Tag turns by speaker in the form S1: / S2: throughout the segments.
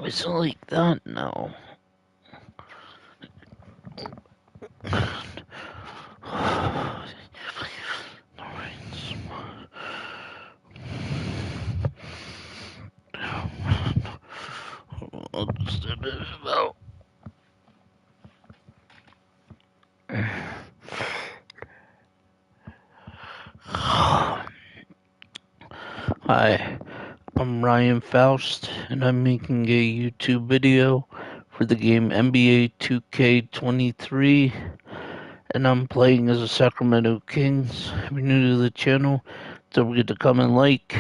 S1: It's like that now. I'll just end it out. Hi, I'm Ryan Faust, and I'm making a YouTube video for the game NBA 2K23, and I'm playing as the Sacramento Kings. If you're new to the channel, don't forget to comment, like,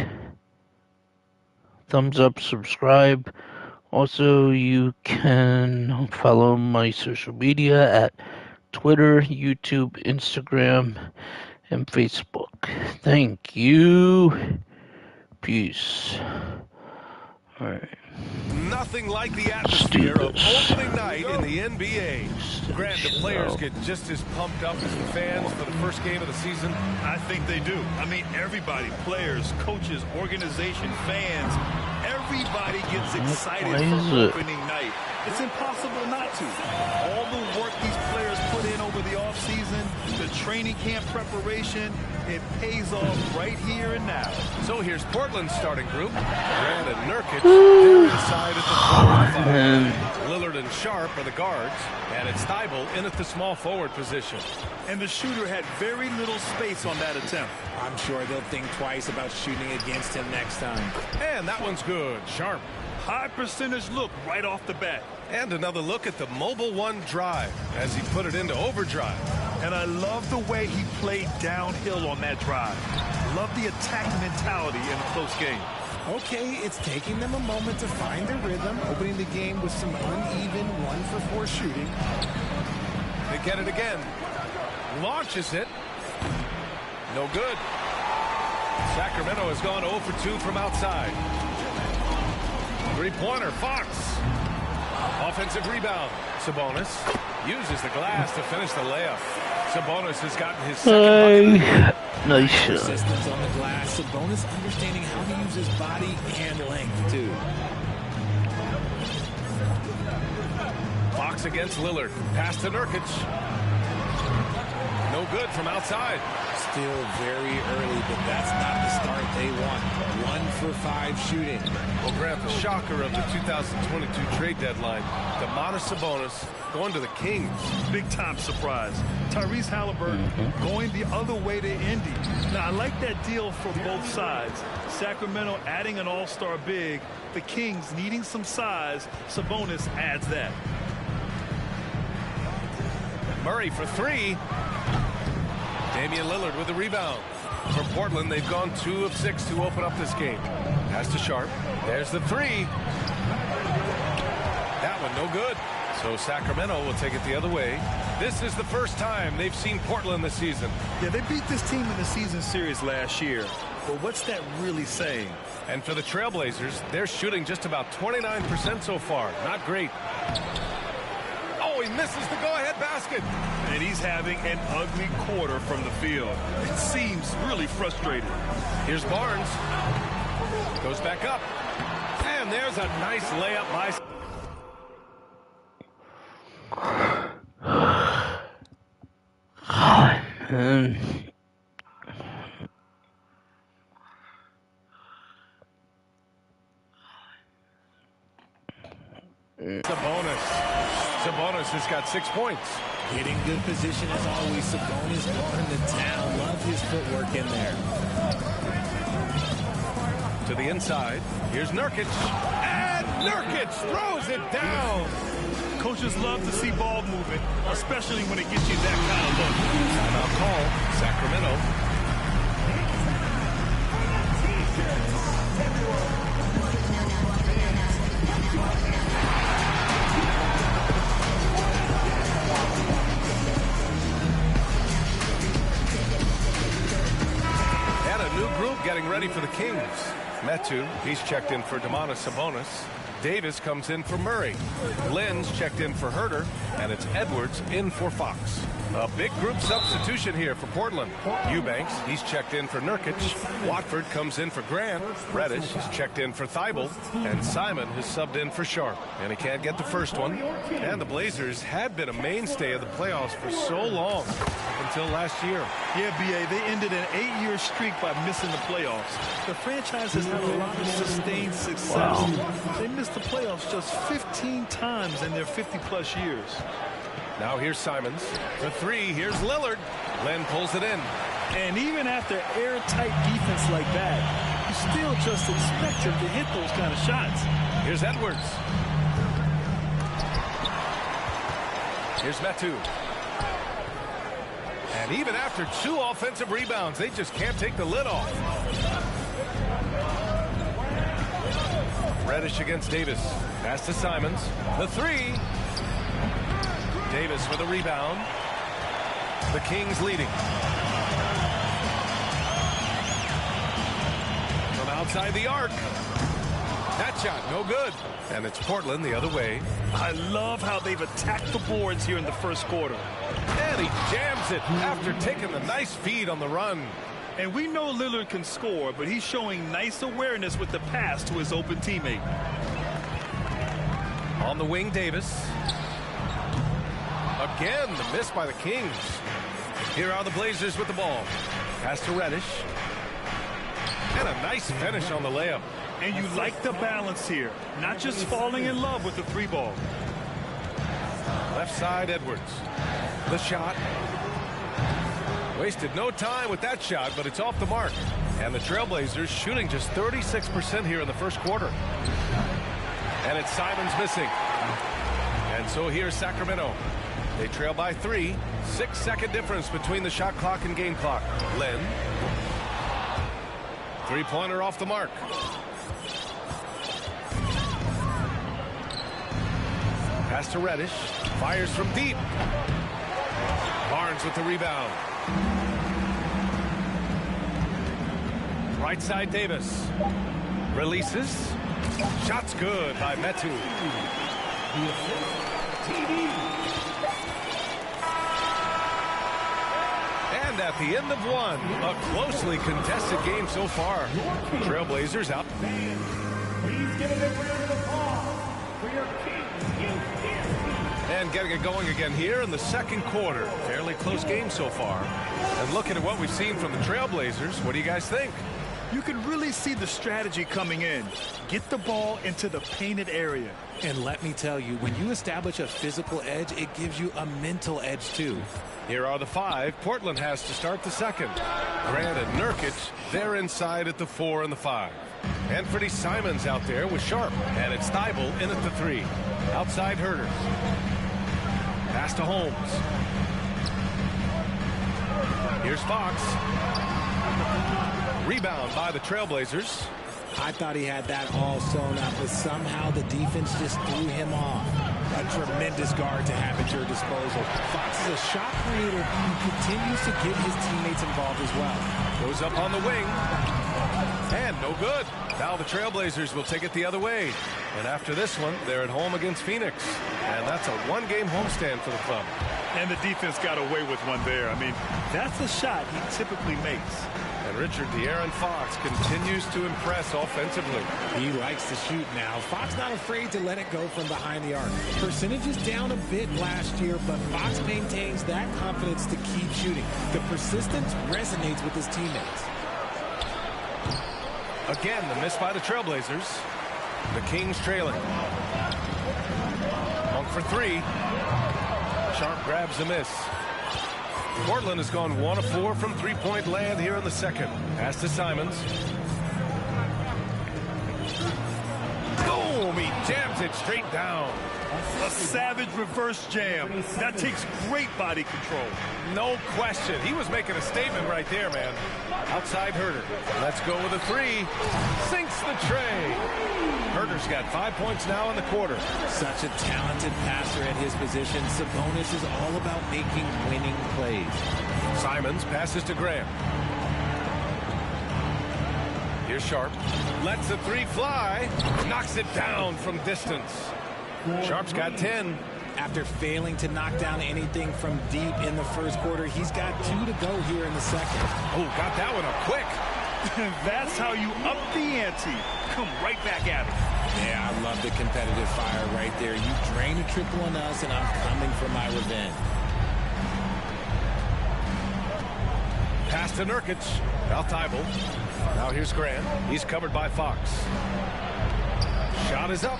S1: thumbs up, subscribe. Also, you can follow my social media at Twitter, YouTube, Instagram, and Facebook. Thank you. Peace. Alright.
S2: Nothing like the atmosphere of opening night in the NBA. Grant, the players get just as pumped up as the fans for the first game of the season.
S3: I think they do. I mean, everybody, players, coaches, organization, fans, everybody gets excited for opening night. It's impossible not to. All the work these players put in over the offseason, the training camp preparation, it pays off right here and now.
S2: So here's Portland's starting group. Grant and Nurkic, they're inside at the 4 and 5. Lillard and Sharp are the guards, and it's Thibault in at the small forward position.
S3: And the shooter had very little space on that attempt.
S4: I'm sure they'll think twice about shooting against him next time.
S2: And that one's good. Sharp.
S3: High percentage look right off the bat.
S2: And another look at the Mobile One drive as he put it into overdrive.
S3: And I love the way he played downhill on that drive. Love the attack mentality in a close game.
S4: Okay, it's taking them a moment to find their rhythm, opening the game with some uneven 1-for-4 shooting.
S2: They get it again. Launches it. No good. Sacramento has gone 0 for 2 from outside. Three-pointer, Fox. Offensive rebound. Sabonis uses the glass to finish the layup. Sabonis has gotten his second bucket.
S1: Nice shot.
S4: Resistance on the glass. Sabonis understanding how to use his body and length, too.
S2: Fox against Lillard. Pass to Nurkic. No good from outside.
S4: Still very early, but that's not the start they want. 1 for 5 shooting.
S2: Well, Grant, the shocker of the 2022 trade deadline, Domantas Sabonis going to the Kings.
S3: Big-time surprise. Tyrese Halliburton going the other way to Indy. Now, I like that deal for both sides. Sacramento adding an all-star big. The Kings needing some size. Sabonis adds that.
S2: Murray for 3. Damian Lillard with the rebound. For Portland, they've gone 2 of 6 to open up this game. Pass to Sharp. There's the 3. That one no good. So Sacramento will take it the other way. This is the first time they've seen Portland this season.
S3: Yeah, they beat this team in the season series last year. But what's that really saying?
S2: And for the Trailblazers, they're shooting just about 29% so far. Not great. Oh, he misses the go-ahead basket.
S3: And he's having an ugly quarter from the field. It seems really frustrated.
S2: Here's Barnes. Goes back up. And there's a nice layup by... Sabonis has got 6 points.
S4: Getting good position as always. Sabonis going to town. Love his footwork in there.
S2: To the inside. Here's Nurkic. And Nurkic throws it down.
S3: Coaches love to see ball movement, especially when it gets you that kind of look.
S2: Timeout call. Sacramento. Getting ready for the Kings. Metu, he's checked in for Domantas Sabonis. Davis comes in for Murray. Lynn's checked in for Herter, and it's Edwards in for Fox. A big group substitution here for Portland. Eubanks, he's checked in for Nurkic. Watford comes in for Grant. Reddish is checked in for Thibault. And Simon has subbed in for Sharp. And he can't get the first one. And the Blazers had been a mainstay of the playoffs for so long until last year.
S3: Yeah, B.A., they ended an 8-year streak by missing the playoffs. The franchise has had a lot of sustained success. Wow. They missed the playoffs just 15 times in their 50-plus years.
S2: Now here's Simons. The three. Here's Lillard. Len pulls it in.
S3: And even after airtight defense like that, you still just expect him to hit those kind of shots.
S2: Here's Edwards. Here's Metu. And even after 2 offensive rebounds, they just can't take the lid off. Reddish against Davis. Pass to Simons. The three. Davis for the rebound. The Kings leading. From outside the arc. That shot, no good. And it's Portland the other way.
S3: I love how they've attacked the boards here in the first quarter.
S2: And he jams it after taking the nice feed on the run.
S3: And we know Lillard can score, but he's showing nice awareness with the pass to his open teammate.
S2: On the wing, Davis. Again, the miss by the Kings. Here are the Blazers with the ball. Pass to Reddish. And a nice finish on the layup.
S3: And you like the balance here. Not just falling in love with the 3-ball.
S2: Left side, Edwards. The shot. Wasted no time with that shot, but it's off the mark. And the Trailblazers shooting just 36% here in the first quarter. And it's Simons missing. And so here's Sacramento. They trail by 3. 6-second difference between the shot clock and game clock. Len. 3-pointer off the mark. Pass to Reddish. Fires from deep. Barnes with the rebound. Right side, Davis. Releases. Shot's good by Metu. And at the end of one, a closely contested game so far. Trailblazers out.
S5: Please give a big round of applause for your King.
S2: And getting it going again here in the second quarter. Fairly close game so far. And looking at what we've seen from the Trailblazers, what do you guys think?
S3: You can really see the strategy coming in. Get the ball into the painted area.
S4: And let me tell you, when you establish a physical edge, it gives you a mental edge too.
S2: Here are the 5. Portland has to start the second. Grant and Nurkic, they're inside at the 4 and the 5. Anthony Simons out there with Sharp. And it's Thibault in at the 3. Outside Herter. Pass to Holmes. Here's Fox. Rebound by the Trailblazers.
S4: I thought he had that all sewn up, but somehow the defense just threw him off. A tremendous guard to have at your disposal. Fox is a shot creator who continues to get his teammates involved as well.
S2: Goes up on the wing. And no good. Now the Trailblazers will take it the other way. And after this one, they're at home against Phoenix. And that's a 1-game homestand for the club.
S3: And the defense got away with one there. I mean, that's a shot he typically makes.
S2: And Richard, De'Aaron Fox continues to impress offensively.
S4: He likes to shoot now. Fox not afraid to let it go from behind the arc. Percentage is down a bit last year, but Fox maintains that confidence to keep shooting. The persistence resonates with his teammates.
S2: Again, the miss by the Trailblazers. The Kings trailing. Monk for 3. Sharp grabs the miss. Portland has gone 1 of 4 from 3-point land here in the second. Pass to Simons. Boom! He jams it straight down.
S3: A savage reverse jam. That takes great body control.
S2: No question. He was making a statement right there, man. Outside Herter. Let's go with a 3. Sinks the tray. Herter's got 5 points now in the quarter.
S4: Such a talented passer at his position. Sabonis is all about making winning plays.
S2: Simons passes to Graham. Here's Sharp. Lets the 3 fly. Knocks it down from distance. Sharp's got 10.
S4: After failing to knock down anything from deep in the first quarter, he's got 2 to go here in the second.
S2: Oh, got that one up quick.
S3: That's how you up the ante. Come right back at it.
S4: Yeah, I love the competitive fire right there. You drain a triple on us, and I'm coming for my revenge.
S2: Pass to Nurkic. Now Thibault. Now here's Grant. He's covered by Fox. Shot is up.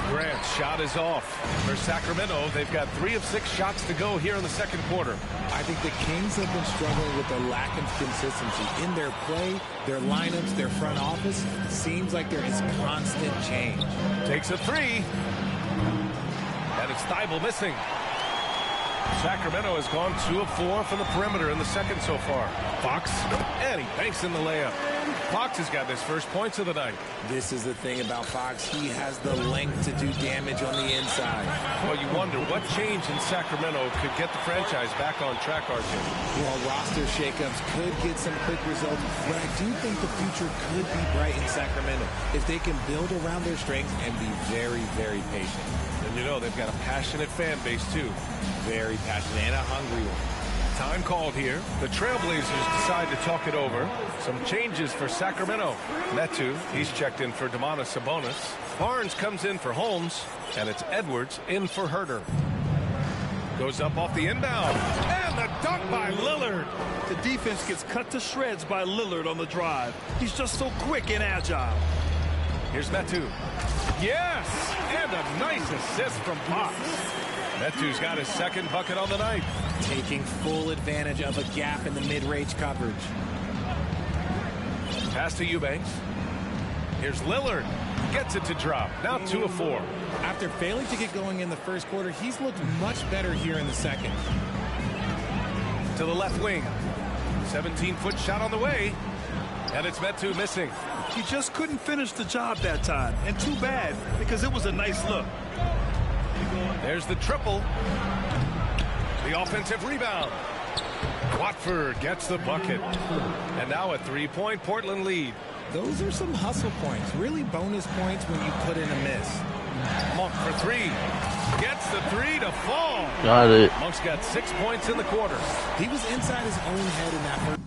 S2: Grant's shot is off. For Sacramento, they've got 3 of 6 shots to go here in the second quarter.
S4: I think the Kings have been struggling with the lack of consistency in their play, their lineups, their front office. Seems like there is constant change.
S2: Takes a 3. And it's Thibault missing. Sacramento has gone 2 of 4 from the perimeter in the second so far. Fox, and he banks in the layup. Fox has got his first points of the night.
S4: This is the thing about Fox. He has the length to do damage on the inside.
S2: Well, you wonder what change in Sacramento could get the franchise back on track, RJ.
S4: Well, roster shakeups could get some quick results, but I do think the future could be bright in Sacramento if they can build around their strengths and be very, very patient.
S2: And you know, they've got a passionate fan base, too.
S4: Very passionate and a hungry one.
S2: Time called here. The Trailblazers decide to talk it over. Some changes for Sacramento. Metu, he's checked in for Domantas Sabonis. Barnes comes in for Holmes, and it's Edwards in for Herter. Goes up off the inbound, and the dunk by Lillard.
S3: The defense gets cut to shreds by Lillard on the drive. He's just so quick and agile.
S2: Here's Metu. Yes, and a nice assist from Fox. Metu's got his second bucket on the night.
S4: Taking full advantage of a gap in the mid-range coverage.
S2: Pass to Eubanks. Here's Lillard. Gets it to drop. Now 2 of 4.
S4: After failing to get going in the first quarter, he's looked much better here in the second.
S2: To the left wing. 17-foot shot on the way. And it's Metu missing.
S3: He just couldn't finish the job that time. And too bad, because it was a nice look.
S2: There's the triple. The offensive rebound. Watford gets the bucket. And now a 3-point Portland lead.
S4: Those are some hustle points. Really bonus points when you put in a miss.
S2: Monk for 3. Gets the 3 to fall.
S1: Got it.
S2: Monk's got 6 points in the quarter.
S4: He was inside his own head in that first.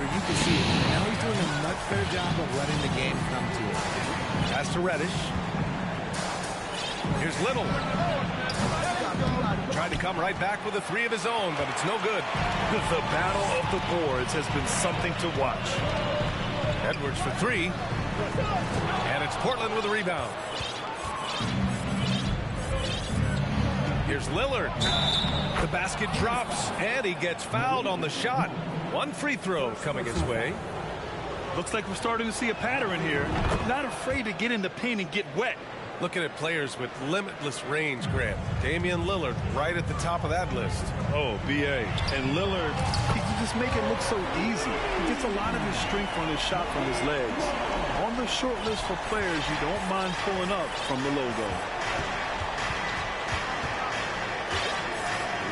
S4: You can see it. Now he's doing a much better job of letting the game come to him.
S2: Pass to Reddish. Here's Little. Trying to come right back with a 3 of his own, but it's no good.
S3: The battle of the boards has been something to watch.
S2: Edwards for 3. And it's Portland with a rebound. Here's Lillard. The basket drops, and he gets fouled on the shot. 1 free throw coming his way.
S3: Looks like we're starting to see a pattern here. Not afraid to get in the paint and get wet.
S2: Looking at players with limitless range, Grant. Damian Lillard right at the top of that list.
S3: Oh, B.A. And Lillard, he can just make it look so easy. He gets a lot of his strength on his shot from his legs. On the short list for players you don't mind pulling up from the logo.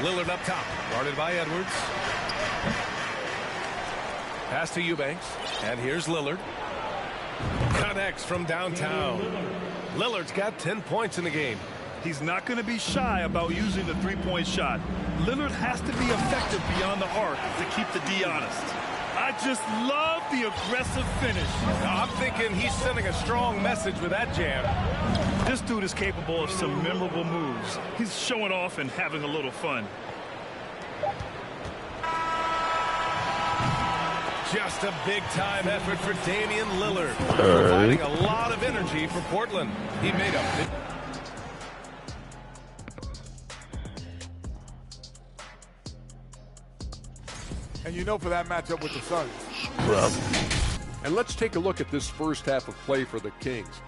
S2: Lillard up top, guarded by Edwards. Pass to Eubanks, and here's Lillard. Connects from downtown. Lillard's got 10 points in the game.
S3: He's not going to be shy about using the three-point shot. Lillard has to be effective beyond the arc to keep the D honest. I just love the aggressive finish.
S2: Now, I'm thinking he's sending a strong message with that jam.
S3: This dude is capable of some memorable moves. He's showing off and having a little fun.
S2: Just a big-time effort for Damian Lillard, providing a lot of energy for Portland. He made a big...
S6: And you know, for that matchup with the Suns.
S1: Scrub.
S6: And let's take a look at this first half of play for the Kings.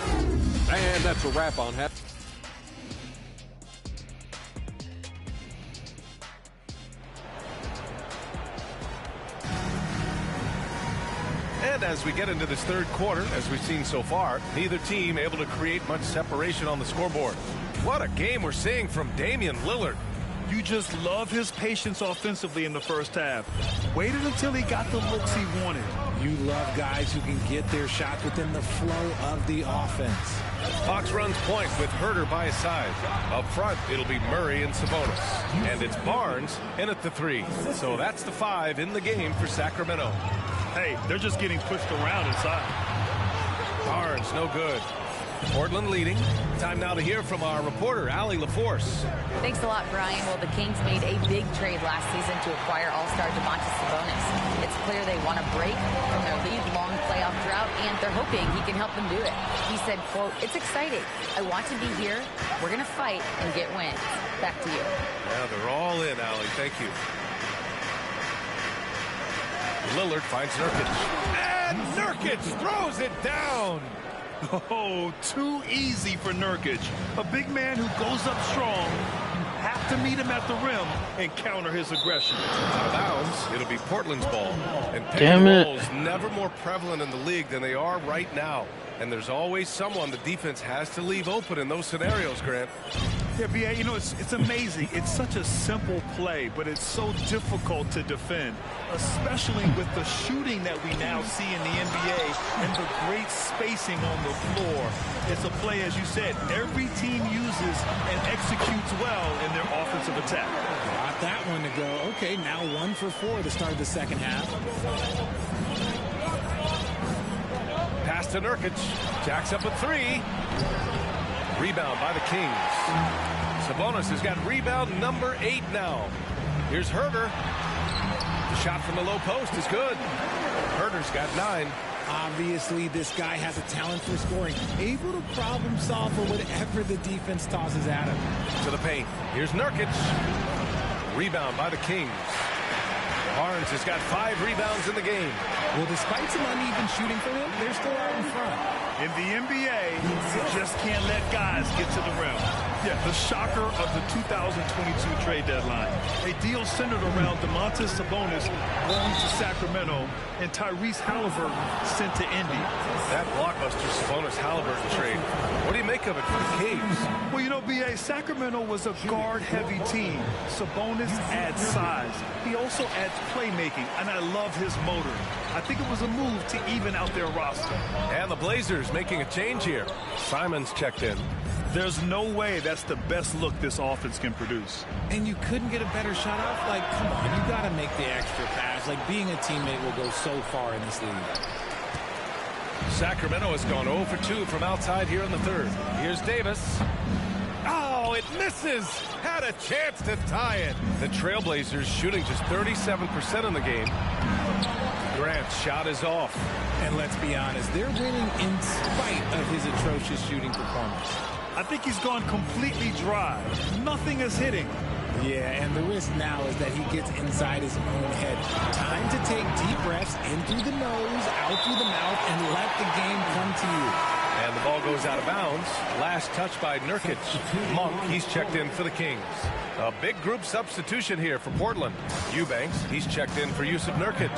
S6: And that's a wrap on half.
S2: And as we get into this third quarter, as we've seen so far, neither team able to create much separation on the scoreboard. What a game we're seeing from Damian Lillard.
S3: You just love his patience offensively in the first half. Waited until he got the looks he wanted.
S4: You love guys who can get their shot within the flow of the offense.
S2: Fox runs point with Herter by his side. Up front, it'll be Murray and Sabonis. And it's Barnes in at the 3. So that's the 5 in the game for Sacramento.
S3: Hey, they're just getting pushed around inside.
S2: Barnes, no good. Portland leading. Time now to hear from our reporter, Allie LaForce.
S7: Thanks a lot, Brian. Well, the Kings made a big trade last season to acquire All-Star Domantas Sabonis. It's clear they want to break from their league-long playoff drought, and they're hoping he can help them do it. He said, quote, "It's exciting. I want to be here. We're going to fight and get wins." Back to you.
S2: Yeah, they're all in, Allie. Thank you. Lillard finds Nurkic. And Nurkic throws it down.
S3: Oh, too easy for Nurkic. A big man who goes up strong. You have to meet him at the rim and counter his aggression.
S2: Out of bounds, it'll be Portland's ball. And pick
S1: Damn
S2: and
S1: it.
S2: roll is never more prevalent in the league than they are right now. And there's always someone the defense has to leave open in those scenarios, Grant.
S3: Yeah, B.A., you know, it's amazing. It's such a simple play, but it's so difficult to defend, especially with the shooting that we now see in the NBA and the great spacing on the floor. It's a play, as you said, every team uses and executes well in their offensive attack.
S4: Got that one to go. Okay, now 1 for 4 to start the second half.
S2: Pass to Nurkic. Jacks up a 3. Rebound by the Kings. Sabonis has got rebound number 8 now. Here's Herter. The shot from the low post is good. Herter's got 9.
S4: Obviously, this guy has a talent for scoring. Able to problem solve for whatever the defense tosses at him.
S2: To the paint. Here's Nurkic. Rebound by the Kings. Barnes has got 5 rebounds in the game.
S4: Well, despite some uneven shooting for him, they're still out in front.
S3: In the NBA, you just can't let guys get to the rim. Yeah, the shocker of the 2022 trade deadline. A deal centered around Domantas Sabonis going to Sacramento and Tyrese Halliburton sent to Indy.
S2: That blockbuster Sabonis-Halliburton trade. What do you make of it for the Kings?
S3: Well, you know, B.A., Sacramento was a guard-heavy team. Sabonis adds size. He also adds playmaking, and I love his motor. I think it was a move to even out their roster.
S2: And the Blazers making a change here. Simon's checked in.
S3: There's no way that's the best look this offense can produce.
S4: And you couldn't get a better shot off? Like, come on, you got to make the extra pass. Like, being a teammate will go so far in this league.
S2: Sacramento has gone 0 for 2 from outside here in the 3rd. Here's Davis. Oh, it misses. Had a chance to tie it. The Trailblazers shooting just 37% in the game. Grant's shot is off.
S4: And let's be honest, they're winning in spite of his atrocious shooting performance.
S3: I think he's gone completely dry. Nothing is hitting.
S4: Yeah, and the risk now is that he gets inside his own head. Time to take deep breaths in through the nose, out through the mouth, and let the game come to you.
S2: And the ball goes out of bounds. Last touch by Nurkic. Monk, he's checked in for the Kings. A big group substitution here for Portland. Eubanks, he's checked in for Yusuf Nurkic.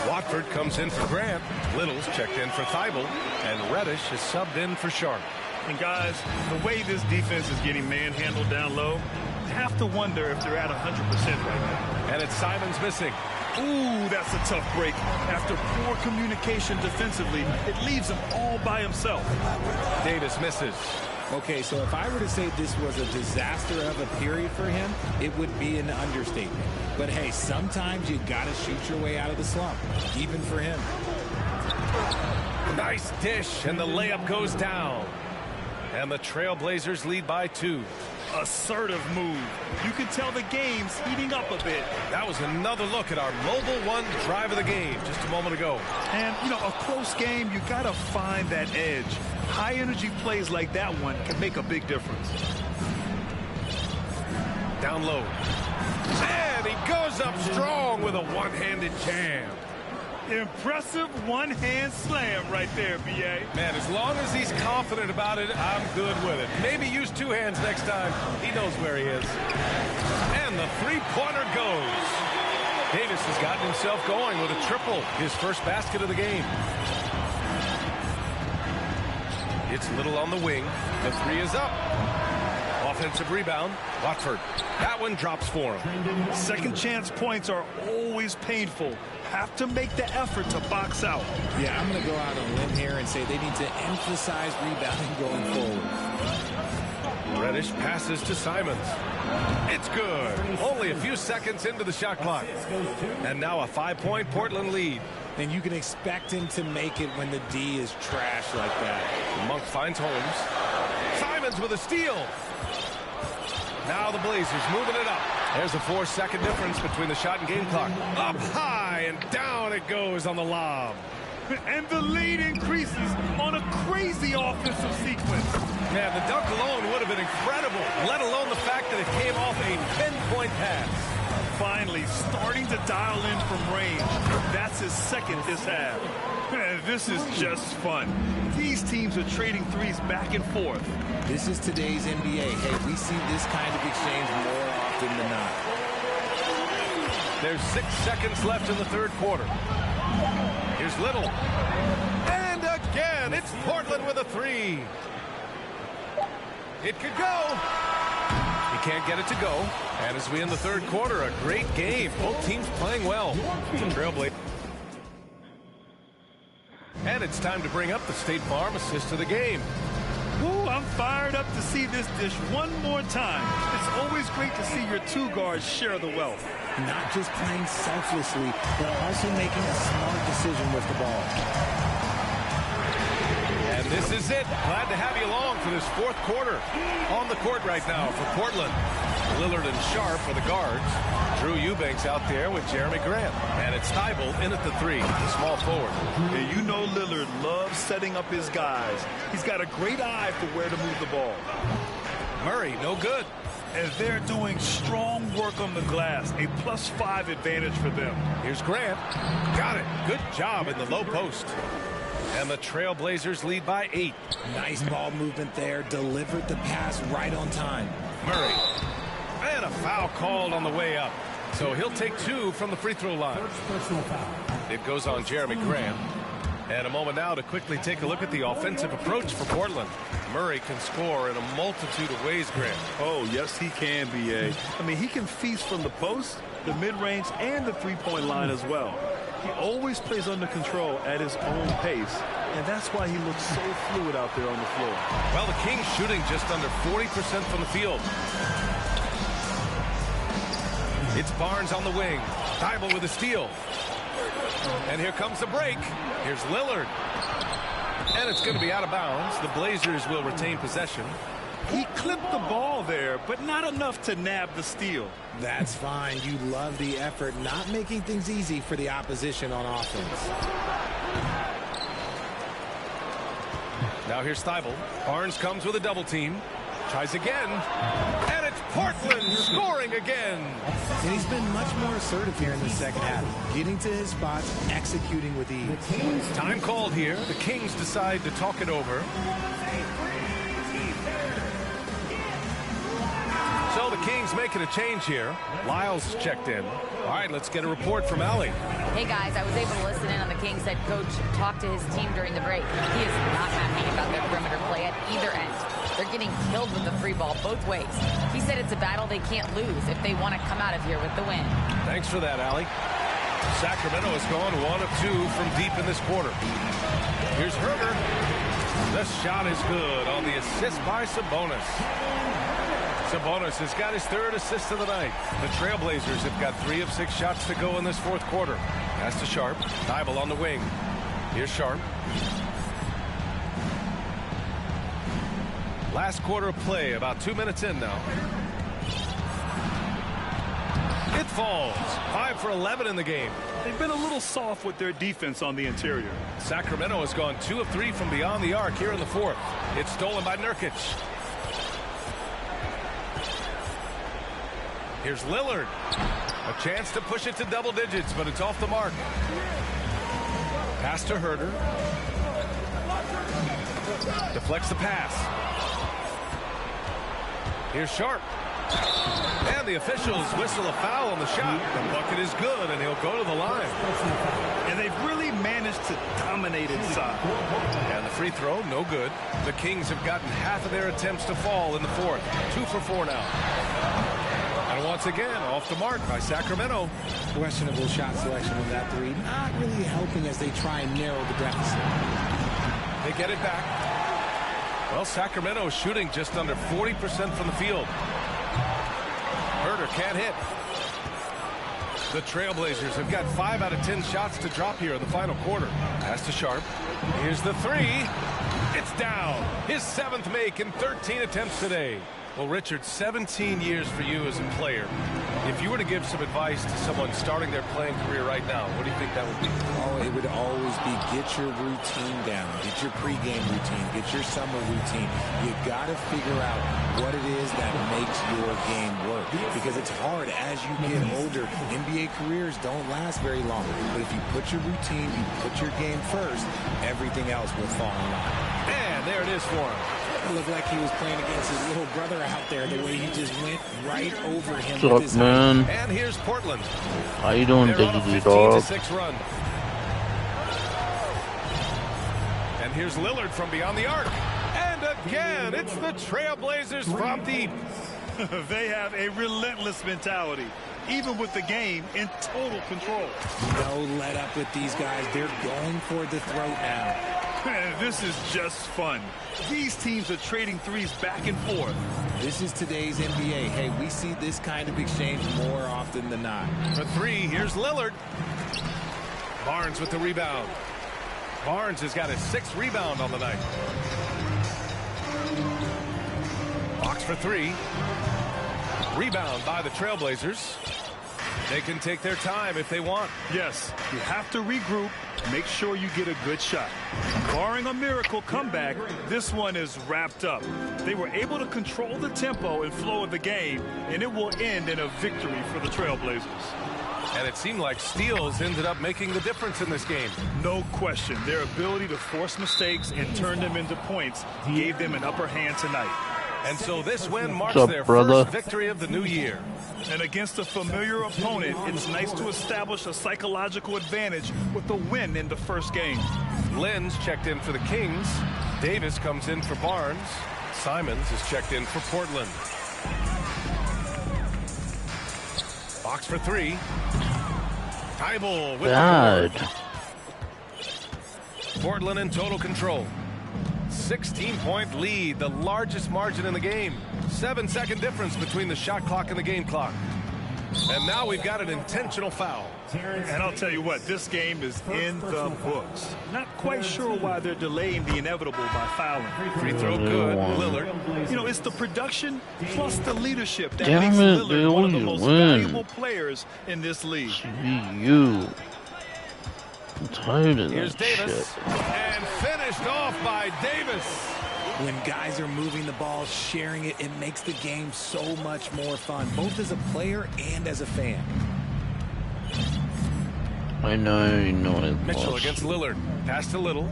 S2: Watford comes in for Grant. Little's checked in for Thibault. And Reddish is subbed in for Sharp.
S3: And guys, the way this defense is getting manhandled down low, I have to wonder if they're at 100% right now.
S2: And it's Simon's missing.
S3: Ooh, that's a tough break. After poor communication defensively, it leaves him all by himself.
S2: Davis misses.
S4: Okay, so if I were to say this was a disaster of a period for him, it would be an understatement. But hey, sometimes you got to shoot your way out of the slump, even for him.
S2: Nice dish, and the layup goes down. And the Trailblazers lead by 2.
S3: Assertive move. You can tell the game's heating up a bit.
S2: That was another look at our Mobile One drive of the game just a moment ago.
S3: And, you know, a close game, you got to find that edge. High-energy plays like that one can make a big difference.
S2: Down low. And he goes up strong with a one-handed jam.
S3: Impressive one-hand slam right there, B.A.
S2: Man, as long as he's confident about it, I'm good with it. Maybe use 2 hands next time. He knows where he is. And the three-pointer goes. Davis has gotten himself going with a triple, his first basket of the game. It's Little on the wing. The 3 is up. Offensive rebound. Watford. That one drops for him.
S3: Second chance points are always painful. Have to make the effort to box out.
S4: Yeah, I'm going to go out on a limb here and say they need to emphasize rebounding going forward.
S2: Reddish passes to Simons. It's good. Only a few seconds into the shot clock. And now a 5-point Portland lead.
S4: And you can expect him to make it when the D is trash like that.
S2: Monk finds Holmes. Simons with a steal. Now the Blazers moving it up. There's a 4-second difference between the shot and game clock. Up high and down it goes on the lob.
S3: And the lead increases on a crazy offensive sequence.
S2: Man, the dunk alone would have been incredible, let alone the fact that it came off a 10-point pass.
S3: Finally starting to dial in from range. That's his second this half. This is just fun. These teams are trading threes back and forth.
S4: This is today's NBA. Hey, we see this kind of exchange more often than not.
S2: There's 6 seconds left in the third quarter. Here's Little. And again, it's Portland with a 3. It could go. He can't get it to go. And as we end the third quarter, a great game. Both teams playing well. The Trailblazers. And it's time to bring up the State Farm assist of the game.
S3: Ooh, I'm fired up to see this dish one more time. It's always great to see your two guards share the wealth.
S4: Not just playing selflessly, but also making a smart decision with the ball.
S2: And this is it. Glad to have you along for this fourth quarter. On the court right now for Portland. Lillard and Sharp for the guards. Drew Eubanks out there with Jeremy Grant. And it's Thibault in at the 3, the small forward.
S3: And you know Lillard loves setting up his guys. He's got a great eye for where to move the ball.
S2: Murray, no good.
S3: And they're doing strong work on the glass. A +5 advantage for them.
S2: Here's Grant. Got it. Good job in the low post. And the Trailblazers lead by 8.
S4: Nice ball movement there. Delivered the pass right on time.
S2: Murray. And a foul called on the way up. So he'll take 2 from the free throw line. It goes on Jeremy Grant. And a moment now to quickly take a look at the offensive approach for Portland. Murray can score in a multitude of ways, Grant.
S3: Oh, yes, he can, B.A. I mean, he can feast from the post, the mid-range, and the three-point line as well. He always plays under control at his own pace, and that's why he looks so fluid out there on the floor.
S2: Well, the Kings shooting just under 40% from the field. It's Barnes on the wing. Thibault with a steal. And here comes the break. Here's Lillard. And it's going to be out of bounds. The Blazers will retain possession.
S3: He clipped the ball there, but not enough to nab the steal.
S4: That's fine. You love the effort, not making things easy for the opposition on offense.
S2: Now here's Thibault. Barnes comes with a double team. Tries again. And it's Portland scoring again.
S4: And he's been much more assertive here in the second half. Getting to his spots, executing with ease.
S2: Time called here. The Kings decide to talk it over. So the Kings making a change here. Lyles checked in. All right, let's get a report from Allie.
S7: Hey, guys, I was able to listen in on the Kings head coach talk to his team during the break. He is not happy about their perimeter play at either end. They're getting killed with the free ball both ways. He said it's a battle they can't lose if they want to come out of here with the win.
S2: Thanks for that, Allie. Sacramento has gone 1 of 2 from deep in this quarter. Here's Herder. The shot is good on the assist by Sabonis. Sabonis has got his 3rd assist of the night. The Trailblazers have got 3 of 6 shots to go in this fourth quarter. Pass to Sharp. Thibault on the wing. Here's Sharp. Last quarter of play, about 2 minutes in now. It falls. 5 for 11 in the game.
S3: They've been a little soft with their defense on the interior.
S2: Sacramento has gone 2 of 3 from beyond the arc here in the fourth. It's stolen by Nurkic. Here's Lillard. A chance to push it to double digits, but it's off the mark. Pass to Herder. Deflects the pass. Here's Sharp. And the officials whistle a foul on the shot. The bucket is good, and he'll go to the line.
S3: And they've really managed just to dominate inside.
S2: And the free throw, no good. The Kings have gotten half of their attempts to fall in the fourth. 2 for 4 now. And once again, off the mark by Sacramento.
S4: Questionable shot selection on that three. Not really helping as they try and narrow the deficit.
S2: They get it back. Well, Sacramento is shooting just under 40% from the field. Herter can't hit. The Trailblazers have got 5 out of 10 shots to drop here in the final quarter. Pass to Sharp. Here's the three. It's down. His 7th make in 13 attempts today. Well, Richard, 17 years for you as a player. If you were to give some advice to someone starting their playing career right now, what do you think that would be?
S4: Oh, it would always be get your routine down. Get your pregame routine. Get your summer routine. You got to figure out what it is that makes your game work. Because it's hard as you get older. NBA careers don't last very long. But if you put your routine, you put your game first, everything else will fall in line.
S2: And there it is for him.
S4: It looked like he was playing against his little brother out there, the way he just went right over him.
S1: What's up, man?
S2: And here's Portland.
S1: How you doing, Diggity Dog?
S2: 15-6 run. And here's Lillard from beyond the arc. And again, it's the Trailblazers from deep.
S3: They have a relentless mentality, even with the game in total control.
S4: No let up with these guys. They're going for the throat now.
S3: This is just fun. These teams are trading threes back and forth.
S4: This is today's NBA. Hey, we see this kind of exchange more often than not.
S2: For three, here's Lillard. Barnes with the rebound. Barnes has got his 6th rebound on the night. Box for three. Rebound by the Trailblazers. They can take their time if they want.
S3: Yes, you have to regroup. Make sure you get a good shot. Barring a miracle comeback, this one is wrapped up. They were able to control the tempo and flow of the game, and it will end in a victory for the Trailblazers.
S2: And it seemed like steals ended up making the difference in this game.
S3: No question. Their ability to force mistakes and turn them into points gave them an upper hand tonight.
S2: And so this win marks
S1: What's up,
S2: their
S1: brother?
S2: first victory of the new year.
S3: And against a familiar opponent, it's nice to establish a psychological advantage with a win in the first game.
S2: Lynn's checked in for the Kings. Davis comes in for Barnes. Simons is checked in for Portland. Box for three. Tybal with the board. Portland in total control. 16-point lead, the largest margin in the game. 7-second difference between the shot clock and the game clock. And now we've got an intentional foul.
S3: And I'll tell you what, this game is in the books. Not quite sure why they're delaying the inevitable by fouling.
S2: Free throw good, Lillard.
S3: You know, it's the production plus the leadership that
S1: Damn
S3: makes
S1: it,
S3: Lillard one of the most
S1: win.
S3: valuable players in this league.
S1: You. I'm tired of
S2: Here's
S1: that
S2: Davis.
S1: shit.
S2: And finished off by Davis.
S4: When guys are moving the ball, sharing it, it makes the game so much more fun, both as a player and as a fan.
S1: I know it.
S2: Mitchell
S1: lost.
S2: against Lillard. Pass to Little.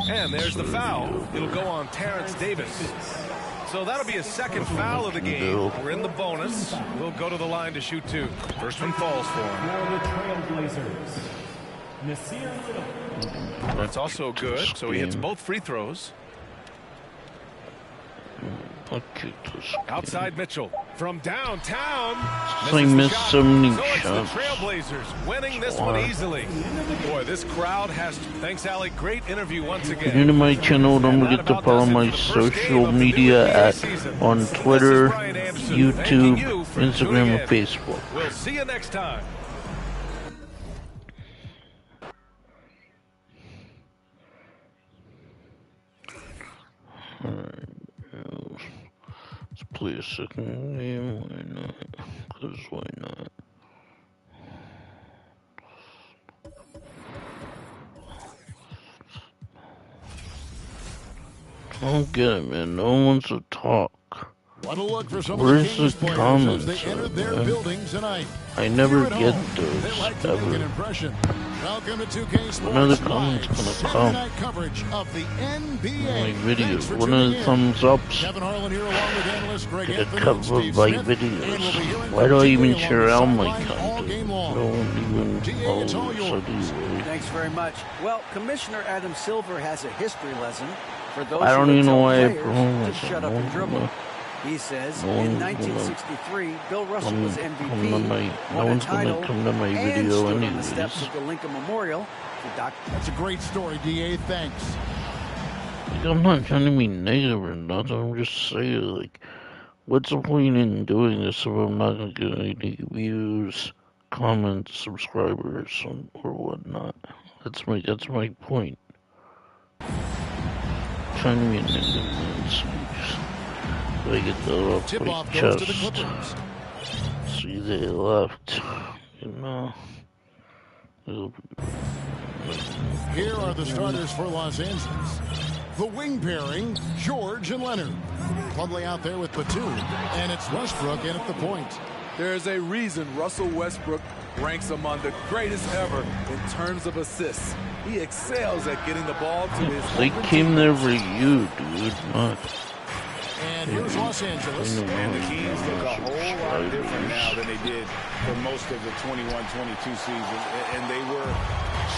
S2: And there's the foul. It'll go on Terrence Davis. So that'll be a second foul of the game. We're in the bonus. We'll go to the line to shoot two. First one falls for him.
S5: Now the Trailblazers. Nasir Little.
S2: That's also good. So he hits both free throws. Outside Mitchell from downtown.
S1: I missed so many
S2: So it's the
S1: shots.
S2: Trailblazers winning this one easily. Boy, this crowd has. Thanks, Ali. Great interview once
S1: If
S2: again.
S1: you're new to my channel, don't forget to follow my social media on Twitter, YouTube, Instagram, and Facebook.
S2: We'll see you next time.
S1: Let's play a second game. Why not? Because why not? I don't get it, man. No one wants to talk.
S8: What a look for some
S1: Where's
S8: of the Kings
S1: the
S8: players
S1: comments
S8: as they entered their
S1: at, man?
S8: buildings tonight.
S1: I never get those ever.
S8: Welcome to 2K Sports.
S1: When are the comments gonna come?
S8: Coverage of the NBA.
S1: My video. One of the thumbs ups.
S8: Kevin Harlan here along with analyst Greg
S1: Get a
S8: Anthony
S1: cover
S8: and
S1: of
S8: Steve
S1: my
S8: Smith.
S1: videos. Why do I even share out my
S8: all
S1: content?
S8: game
S1: I
S8: long.
S1: don't even
S8: it's all yours.
S9: Thanks very much. Well, Commissioner Adam Silver has a history lesson for those
S1: I don't
S9: who
S1: even know
S9: tell
S1: why I
S9: players
S1: promote
S9: to
S1: it.
S9: shut up and dribble. He says in 1963, Bill Russell was MVP,
S1: No
S9: won a
S1: one's
S9: title,
S1: gonna come to my
S9: and
S1: video
S9: stood on the
S1: anyways.
S9: steps of the Lincoln Memorial.
S8: That's a great story, DA. Thanks.
S1: Like, I'm not trying to be negative or nothing. I'm just saying, like, what's the point in doing this if I'm not gonna get any views, comments, subscribers, or whatnot? That's my point. Trying to be a negative man, so I get that off
S8: Tip
S1: my
S8: off goes to the
S1: chest.
S8: Clippers.
S1: See, they left.
S8: Here are the starters for Los Angeles. The wing pairing, George and Leonard. Plumlee out there with Batum, and it's Westbrook in at the point.
S10: There's a reason Russell Westbrook ranks among the greatest ever in terms of assists. He excels at getting the ball to his.
S1: They came there for you, dude. Not.
S8: And here's Los Angeles.
S11: And the Kings look a whole lot different now than they did for most of the 21-22 season. And they were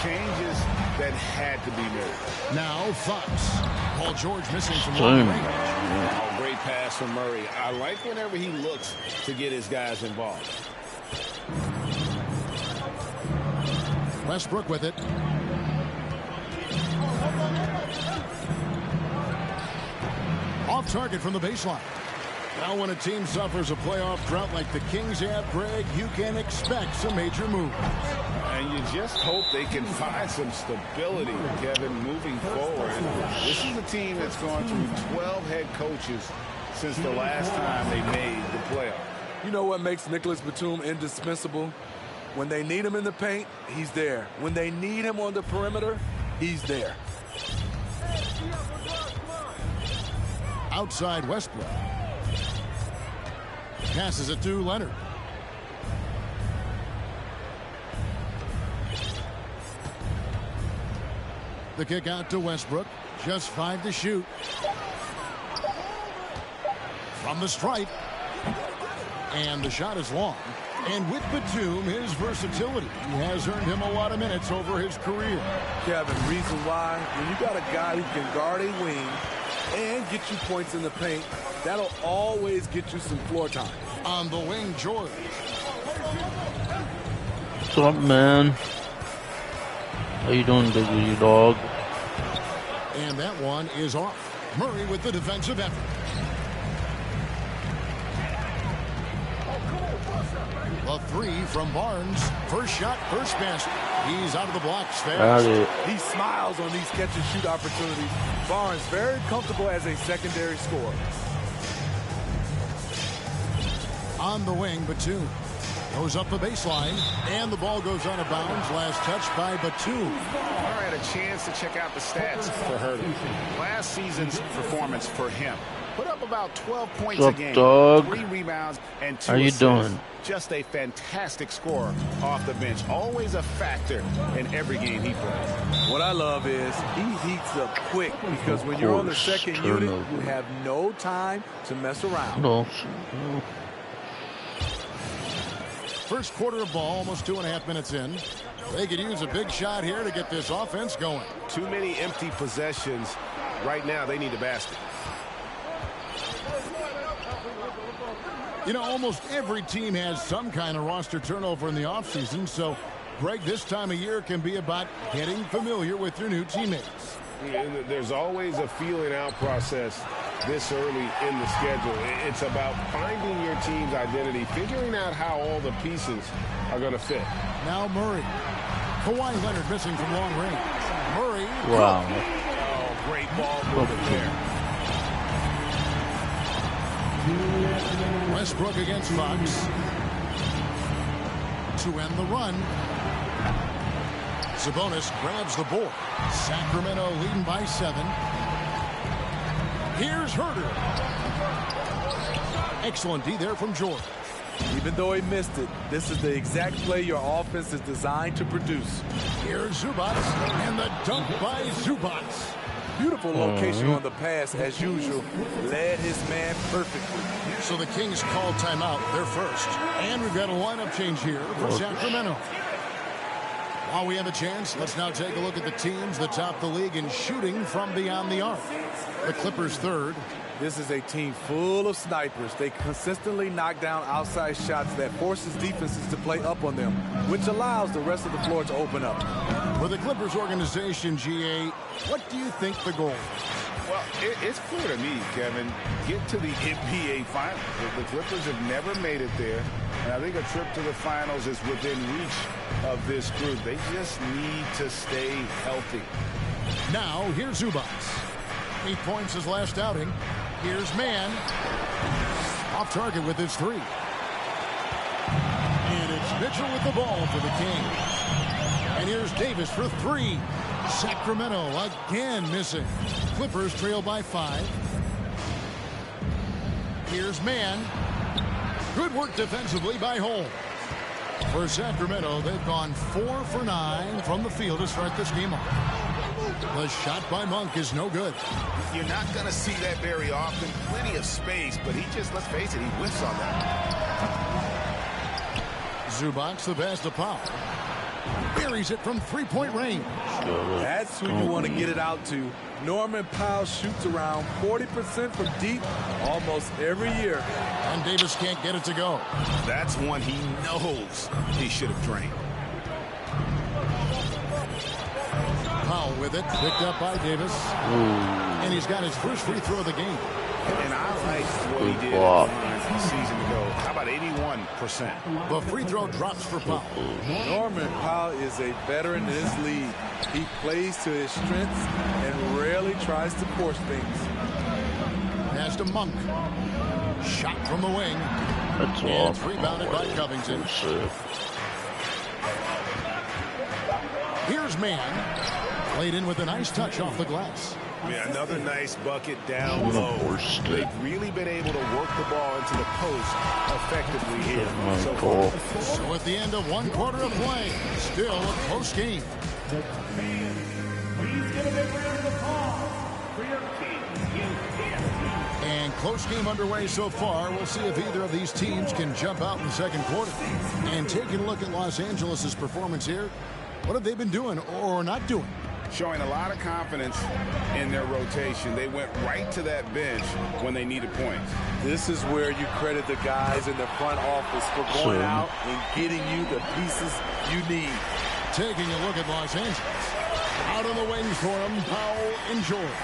S11: changes that had to be made.
S8: Now Fox. Paul George missing from long range.
S11: Oh, great pass from Murray. I like whenever he looks to get his guys involved.
S8: Westbrook with it. Off target from the baseline. Now when a team suffers a playoff drought like the Kings have, Greg, you can expect some major moves.
S11: And you just hope they can find some stability, Kevin, moving forward. This is a team that's gone through 12 head coaches since the last time they made the playoff.
S10: You know what makes Nicholas Batum indispensable? When they need him in the paint, he's there. When they need him on the perimeter, he's there.
S8: Outside Westbrook. Passes it to Leonard. The kick out to Westbrook. Just 5 to shoot. From the stripe. And the shot is long. And with Batum, his versatility has earned him a lot of minutes over his career.
S10: Kevin, reason why, when you got a guy who can guard a wing and get you points in the paint, that'll always get you some floor time.
S8: On the wing, George.
S1: What's up, man? How you doing, Biggie, you dog?
S8: And that one is off. Murray with the defensive effort. A 3 from Barnes. First shot, first basket. He's out of the blocks fast.
S10: He smiles on these catch-and-shoot opportunities. Barnes very comfortable as a secondary scorer.
S8: On the wing, Batum. Goes up the baseline, and the ball goes out of bounds. Last touch by Batum.
S11: I had a chance to check out the stats for Hurley. Last season's performance for him. Put up about 12 points a game,
S1: dog?
S11: 3 rebounds, and 2
S1: How you
S11: assists.
S1: doing?
S11: Just a fantastic scorer off the bench. Always a factor in every game he plays.
S10: What I love is he heats up quick because when you're on the second unit, you have no time to mess around.
S1: No.
S8: First quarter of ball, almost 2.5 minutes in. They could use a big shot here to get this offense going.
S11: Too many empty possessions. Right now, they need a basket.
S8: You know, almost every team has some kind of roster turnover in the offseason, so, Greg, this time of year can be about getting familiar with your new teammates.
S11: There's always a feeling out process this early in the schedule. It's about finding your team's identity, figuring out how all the pieces are going to fit.
S8: Now Murray. Kawhi Leonard missing from long range. Murray.
S1: Wow.
S11: Oh, great ball movement there.
S8: Westbrook against Fox. To end the run. Sabonis grabs the board. Sacramento leading by 7. Here's Herter. Excellent D there from George.
S10: Even though he missed it, this is the exact play your offense is designed to produce.
S8: Here's Zubats, and the dunk by Zubats.
S10: Beautiful location on the pass, as usual. Led his man perfectly.
S8: So the Kings call timeout, their first. And we've got a lineup change here for Sacramento. While we have a chance, let's now take a look at the teams that top the league in shooting from beyond the arc. The Clippers third.
S10: This is a team full of snipers. They consistently knock down outside shots that forces defenses to play up on them, which allows the rest of the floor to open up.
S8: For the Clippers organization, GA, what do you think the goal is?
S11: Well, it's clear to me, Kevin, get to the NBA Finals. The Clippers have never made it there, and I think a trip to the Finals is within reach of this group. They just need to stay healthy.
S8: Now, here's Zubats. 8 points his last outing. Here's Mann. Off target with his three. And it's Mitchell with the ball for the Kings. And here's Davis for three. Sacramento again missing. Clippers trail by 5. Here's Mann. Good work defensively by Holmes. For Sacramento, they've gone 4 for 9 from the field to start this game off. The shot by Monk is no good.
S11: You're not going to see that very often. Plenty of space, but he just, let's face it, he whiffs on that.
S8: Zubats the pass to Powell. Buries it from three-point range.
S10: That's who you want to get it out to. Norman Powell shoots around 40% from deep almost every year.
S8: And Davis can't get it to go.
S11: That's one he knows he should have drained.
S8: Powell with it, picked up by Davis. And he's got his first free throw of the game.
S11: And I like what he did a season ago. How about 81%?
S8: The free throw drops for Powell.
S10: Norman Powell is a veteran in this league. He plays to his strengths and rarely tries to force things.
S8: Pass to Monk. Shot from the wing.
S1: That's
S8: and it's rebounded by Covington. Here's Mann. Played in with a nice touch off the glass.
S11: Yeah, another nice bucket down low. They've really been able to work the ball into the post effectively here.
S8: So at the end of one quarter of play, still a close game. And close game underway so far. We'll see if either of these teams can jump out in the second quarter. And taking a look at Los Angeles' performance here, what have they been doing or not doing?
S11: Showing a lot of confidence in their rotation. They went right to that bench when they needed points.
S10: This is where you credit the guys in the front office for going out and getting you the pieces you need.
S8: Taking a look at Los Angeles. Out on the wings for him, Powell and George.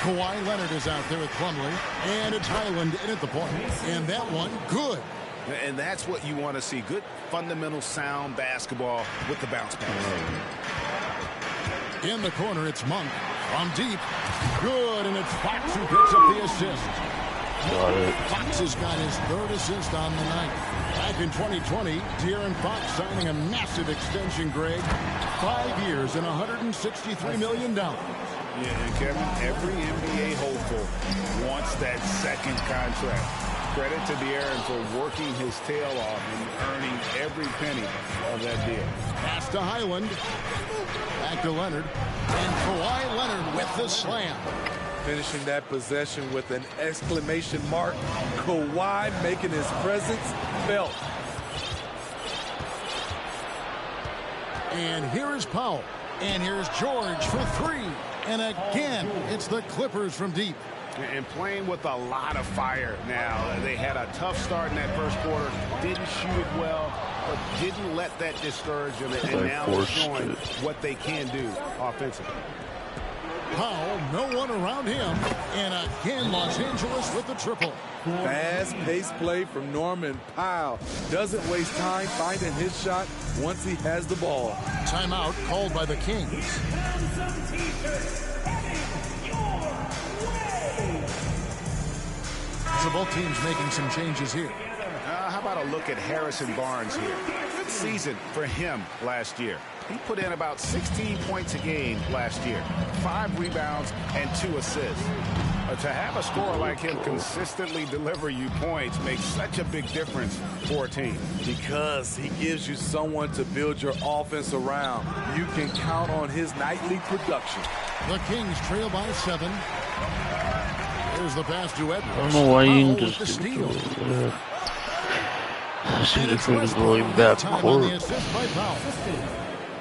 S8: Kawhi Leonard is out there with Plumlee, and it's Highland in at the point. And that one, good.
S11: And that's what you want to see. Good, fundamental, sound basketball with the bounce pass.
S8: In the corner, it's Monk. From deep. Good, and it's Fox who picks up the assist.
S1: Got it.
S8: Fox has got his third assist on the night. Back in 2020, De'Aaron Fox signing a massive extension, Greg. 5 years and $163 million.
S11: Yeah, and Kevin, every NBA hopeful wants that second contract. Credit to De'Aaron for working his tail off and earning every penny of that deal.
S8: Pass to Highland. Back to Leonard. And Kawhi Leonard with the slam.
S10: Finishing that possession with an exclamation mark. Kawhi making his presence felt.
S8: And here is Powell. And here's George for three. And again, it's the Clippers from deep.
S11: And playing with a lot of fire now. They had a tough start in that first quarter. Didn't shoot it well, but didn't let that discourage them. And now they're showing what they can do offensively.
S8: Powell, no one around him. And again, Los Angeles with the triple.
S10: Fast-paced play from Norman Powell. Doesn't waste time finding his shot once he has the ball.
S8: Timeout called by the Kings. So both teams making some changes here.
S11: How about a look at Harrison Barnes here? Good season for him last year. He put in about 16 points a game last year, 5 rebounds and 2 assists. To have a scorer like him consistently deliver you points makes such a big difference for a team.
S10: Because he gives you someone to build your offense around. You can count on his nightly production.
S8: The Kings trail by 7. Here's the pass to Edwards.
S1: I don't know why you can just
S8: steal.
S1: See if we're going back court.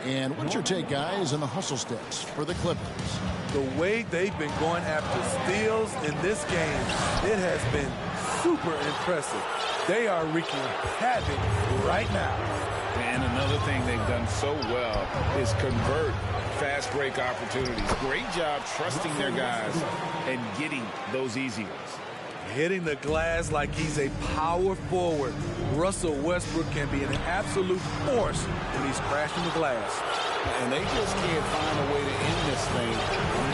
S8: And what's your take, guys, on the hustle steps for the Clippers?
S10: The way they've been going after steals in this game, it has been super impressive. They are wreaking havoc right now.
S11: And another thing they've done so well is convert fast break opportunities. Great job trusting their guys and getting those easy ones.
S10: Hitting the glass like he's a power forward. Russell Westbrook can be an absolute force when he's crashing the glass.
S11: And they just can't find a way to end this thing.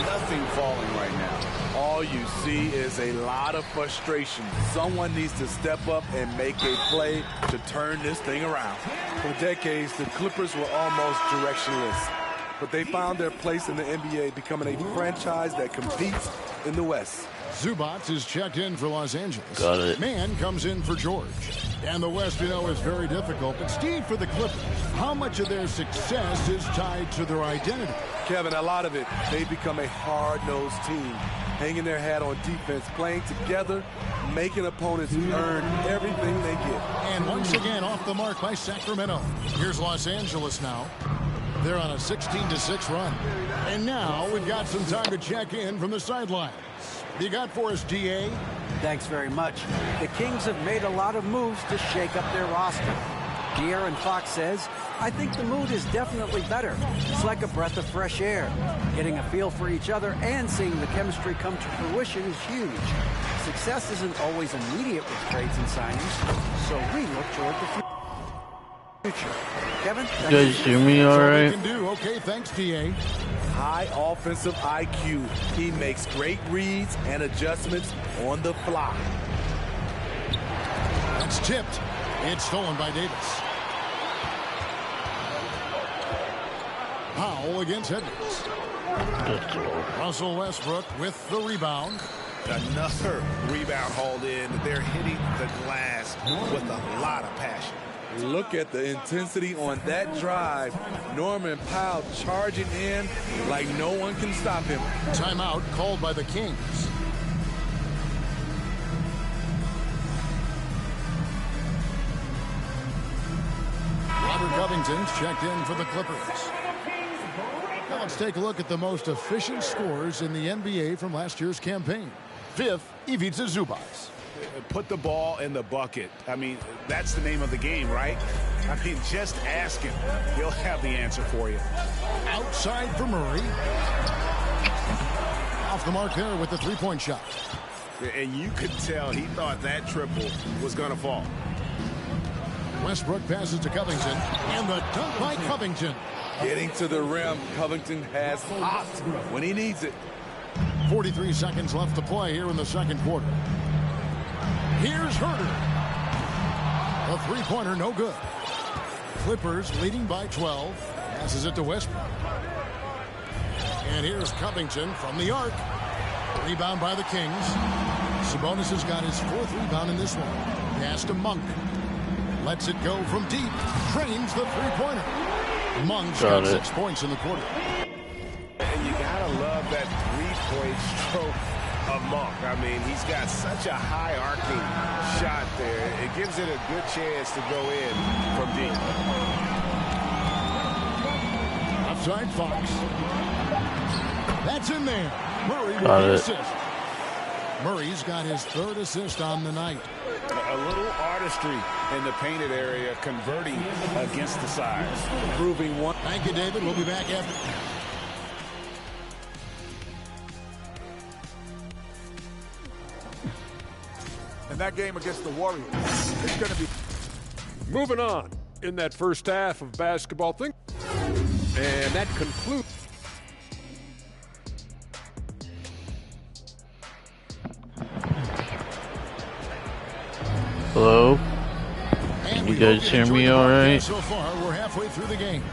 S11: Nothing falling right now.
S10: All you see is a lot of frustration. Someone needs to step up and make a play to turn this thing around. For decades, the Clippers were almost directionless. But they found their place in the NBA, becoming a franchise that competes in the West.
S8: Zubac is checked in for Los Angeles.
S1: Got it.
S8: Mann comes in for George. And the West, you know, is very difficult. But Steve, for the Clippers, how much of their success is tied to their identity?
S10: Kevin, a lot of it. They've become a hard-nosed team, hanging their hat on defense, playing together, making opponents earn everything they get.
S8: And once again, off the mark by Sacramento. Here's Los Angeles now. They're on a 16-6 run. And now we've got some time to check in from the sidelines. You got for us, DA?
S9: Thanks very much. The Kings have made a lot of moves to shake up their roster. De'Aaron Fox says, I think the mood is definitely better. It's like a breath of fresh air. Getting a feel for each other and seeing the chemistry come to fruition is huge. Success isn't always immediate with trades and signings, so we look toward the future. Kevin?
S1: You guys hear me all right?
S8: Okay, thanks, DA.
S10: High offensive IQ. He makes great reads and adjustments on the fly.
S8: It's tipped. It's stolen by Davis. Powell against Edwards. Russell Westbrook with the rebound.
S11: Another rebound hauled in. They're hitting the glass with a lot of passion.
S10: Look at the intensity on that drive. Norman Powell charging in like no one can stop him.
S8: Timeout called by the Kings. Robert Covington's checked in for the Clippers. Now let's take a look at the most efficient scorers in the NBA from last year's campaign. Fifth, Ivica Zubac.
S11: Put the ball in the bucket. I mean, that's the name of the game, right? I mean, just ask him. He'll have the answer for you.
S8: Outside for Murray. Off the mark there with the three-point shot.
S11: And you could tell he thought that triple was going to fall.
S8: Westbrook passes to Covington. And the dunk by Covington.
S10: Getting to the rim, Covington has hopped when he needs it.
S8: 43 seconds left to play here in the second quarter. Here's Herter. A three-pointer, no good. Clippers leading by 12. Passes it to Westbrook. And here's Covington from the arc. Rebound by the Kings. Sabonis has got his fourth rebound in this one. Pass to Monk. Lets it go from deep. Trains the three-pointer. Monk's got 6 points in the quarter.
S11: And you gotta love that three-point stroke of Monk. I mean, he's got such a high arcing shot there. It gives it a good chance to go in from deep.
S8: Outside Fox. That's in there. Murray with the assist. Murray's got his third assist on the night.
S11: A little artistry in the painted area, converting against the size.
S10: Proving one.
S8: Thank you, David. We'll be back after.
S10: And that game against the Warriors, it's going to be.
S6: Moving on in that first half of basketball thing. And that concludes.
S1: Hello? Can you guys hear me all right?
S8: So far, we're halfway through the game.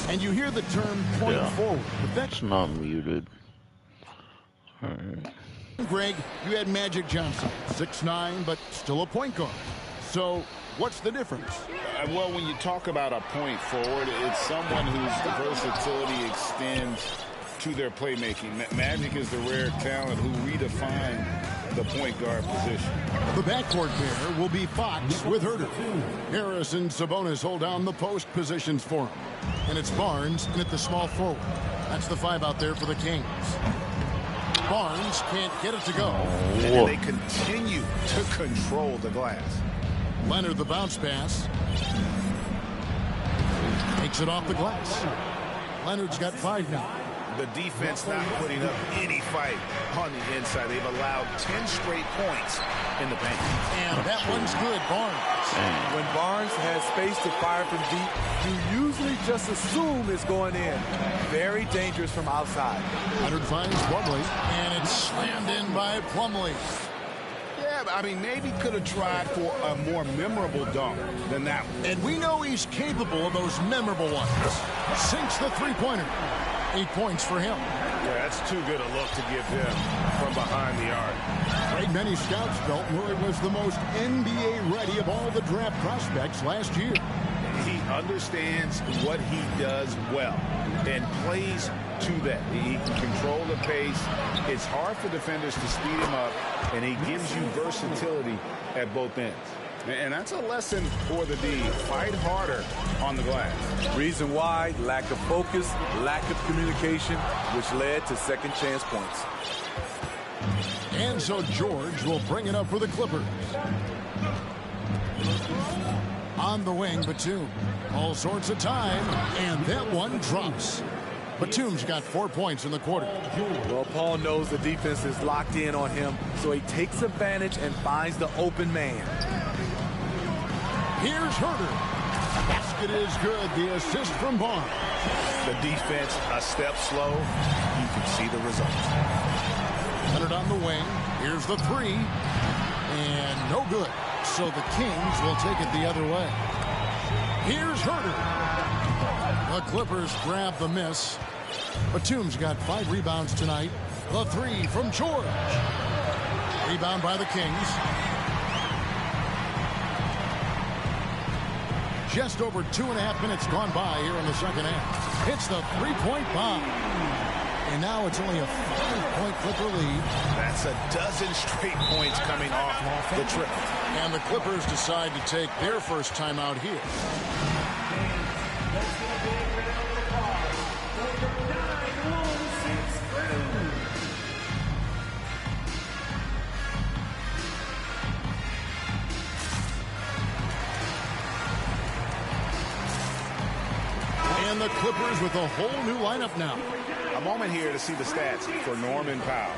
S8: And you hear the term point forward. But
S1: it's not muted.
S8: Greg, you had Magic Johnson, 6'9", but still a point guard. So what's the difference?
S11: Well, when you talk about a point forward, it's someone whose versatility extends to their playmaking. Magic is the rare talent who redefined the point guard position.
S8: The backcourt pair will be Fox with Herter. Harris and Sabonis hold down the post positions for him. And it's Barnes in at the small forward. That's the 5 out there for the Kings. Barnes can't get it to go.
S11: And they continue to control the glass.
S8: Leonard the bounce pass. Takes it off the glass. Leonard's got 5 now.
S11: The defense not putting up any fight on the inside. They've allowed 10 straight points in the paint.
S8: And that one's good, Barnes.
S10: When Barnes has space to fire from deep, you usually just assume it's going in. Very dangerous from outside.
S8: Leonard finds Plumlee, and it's slammed in by Plumlee.
S11: Yeah, I mean, maybe could have tried for a more memorable dunk than that one.
S8: And we know he's capable of those memorable ones. Sinks the three-pointer. 8 points for him.
S11: Yeah, that's too good a look to give him from behind the arc.
S8: Greg, many scouts felt Murray was the most NBA-ready of all the draft prospects last year.
S11: He understands what he does well and plays to that. He can control the pace. It's hard for defenders to speed him up, and he gives you versatility at both ends. And that's a lesson for the D. Fight harder on the glass.
S10: Reason why, lack of focus, lack of communication, which led to second chance points.
S8: And so George will bring it up for the Clippers. On the wing, Batum. All sorts of time, and that one drops. Batum's got 4 points in the quarter.
S10: Well, Paul knows the defense is locked in on him, so he takes advantage and finds the open man.
S8: Here's Herter. Basket is good. The assist from Barnes.
S11: The defense a step slow. You can see the results.
S8: Leonard on the wing. Here's the 3. And no good. So the Kings will take it the other way. Here's Herter. The Clippers grab the miss. Batum's got 5 rebounds tonight. The 3 from George. Rebound by the Kings. Just over 2.5 minutes gone by here in the second half. Hits the 3-point bomb. And now it's only a 5-point Clipper lead.
S11: That's a dozen straight points coming off the trip.
S8: And the Clippers decide to take their first timeout here. And the Clippers with a whole new lineup now.
S11: A moment here to see the stats for Norman Powell.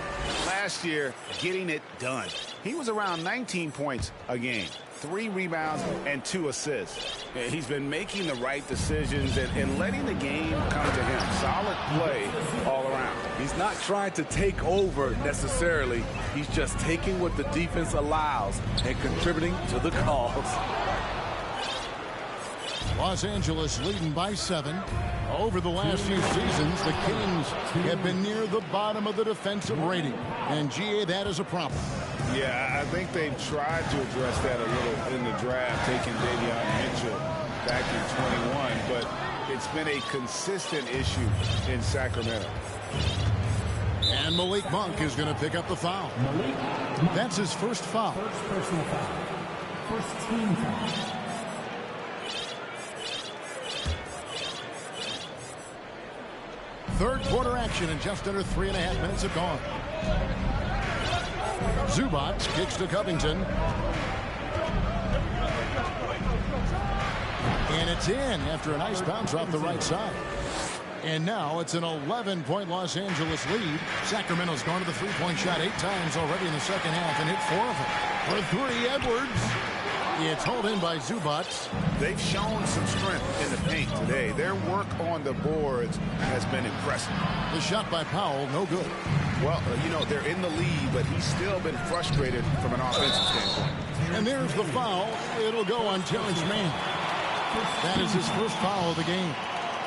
S11: Last year, getting it done. He was around 19 points a game, 3 rebounds, and 2 assists. He's been making the right decisions and letting the game come to him. Solid play all around.
S10: He's not trying to take over necessarily. He's just taking what the defense allows and contributing to the cause.
S8: Los Angeles leading by 7. Over the last few seasons, the Kings have been near the bottom of the defensive rating. And, GA, that is a problem.
S11: Yeah, I think they've tried to address that a little in the draft, taking Davion Mitchell back in 21. But it's been a consistent issue in Sacramento.
S8: And Malik Monk is going to pick up the foul. That's his first foul.
S5: First personal foul. First team foul.
S8: Third quarter action in just under 3.5 minutes have gone. Zubac kicks to Covington. And it's in after a nice bounce off the right side. And now it's an 11-point Los Angeles lead. Sacramento's gone to the three-point shot 8 times already in the second half and hit 4 of them. For 3, Edwards. It's hauled in by Zubac.
S11: They've shown some strength in the paint today. Their work on the boards has been impressive.
S8: The shot by Powell, no good.
S11: Well, you know, they're in the lead, but he's still been frustrated from an offensive standpoint.
S8: And there's the foul. It'll go on Terrence Mann. That is his first foul of the game.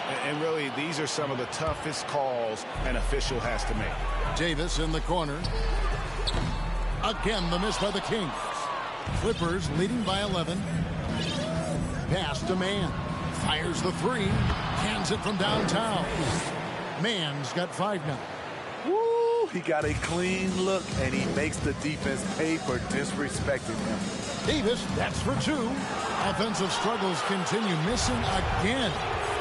S11: And really, these are some of the toughest calls an official has to make.
S8: Davis in the corner. Again, the miss by the Kings. Clippers leading by 11. Pass to Mann. Fires the three. Cans it from downtown. Mann's got 5 now.
S10: Woo! He got a clean look, and he makes the defense pay for disrespecting him.
S8: Davis, that's for 2. Offensive struggles continue, missing again.